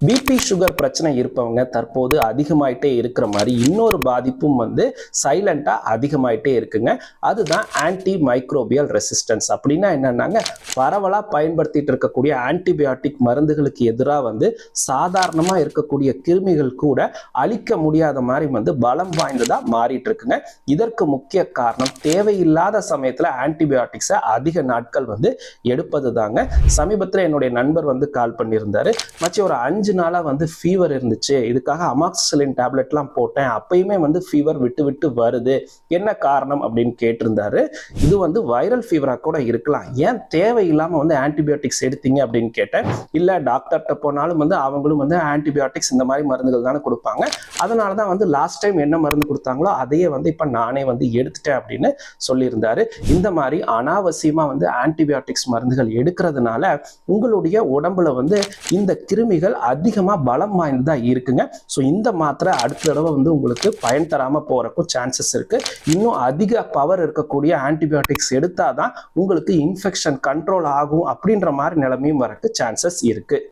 BP sugar பிரச்சனை இருப்பவங்க தற்போது அதிகமாயிட்டே இருக்கிற மாதிரி இன்னொரு பாதிப்பும் வந்து சைலண்டா அதிகமாயிட்டே இருக்குங்க. அதுதான் ஆன்டி மைக்ரோபியல் ரெசிஸ்டன்ஸ். அப்படின்னா என்னன்னாங்க, பரவலா பயன்படுத்திட்டு இருக்கக்கூடிய ஆன்டிபயோட்டிக் மருந்துகளுக்கு எதிராக வந்து சாதாரணமா இருக்கக்கூடிய கிருமிகள் கூட அழிக்க முடியாத மாதிரி வந்து பலம் வாய்ந்ததா மாறிட்டு இருக்குங்க. இதற்கு முக்கிய காரணம் தேவையில்லாத சமயத்துல ஆன்டிபயோட்டிக்ஸை அதிக நாட்கள் வந்து எடுப்பது தாங்க. சமீபத்தில் என்னுடைய நண்பர் வந்து கால் பண்ணியிருந்தாரு. மச்சி, ஒரு 5 நாளா வந்து ஃபீவர் இருந்துச்சு, இதுக்காக அமாக்சிசிலின் டேப்லெட்லாம் போட்டேன், அப்பயுமே வந்து ஃபீவர் விட்டு விட்டு வருது, என்ன காரணம் அப்படின்னு கேட்டிருந்தாரு. இது வந்து வைரல் ஃபீவரா கூட இருக்கலாம், ஏன் தேவையில்லாம வந்து ஆன்டிபயோட்டிக்ஸ் எடுத்தீங்க அப்படின்னு கேட்டேன். இல்ல, டாக்டர்கிட்ட போனாலும் வந்து அவங்களும் வந்து ஆன்டிபயோட்டிக்ஸ் இந்த மாதிரி மருந்துகள் தானே கொடுப்பாங்க, அதனாலதான் வந்து லாஸ்ட் டைம் என்ன மருந்து கொடுத்தாங்களோ அதையே வந்து இப்ப நானே வந்து எடுத்துட்டேன் அப்படின்னு சொல்லியிருந்தாரு. இந்த மாதிரி அனாவசியமா வந்து ஆன்டிபயோட்டிக்ஸ் மருந்துகள் எடுக்கிறதுனால உங்களுடைய உடம்புல வந்து இந்த கிருமிகள் அதிகமா பலம் வாய்ந்ததா இருக்குங்க. ஸோ இந்த மாத்திரை அடுத்த தடவை வந்து உங்களுக்கு பயன் தராம போறக்கும் சான்சஸ் இருக்கு. இன்னும் அதிக பவர் இருக்கக்கூடிய ஆன்டிபயோட்டிக்ஸ் எடுத்தாதான் உங்களுக்கு இன்ஃபெக்ஷன் கண்ட்ரோல் ஆகும் அப்படின்ற மாதிரி நிலைமையும் வரக்கு சான்சஸ் இருக்கு.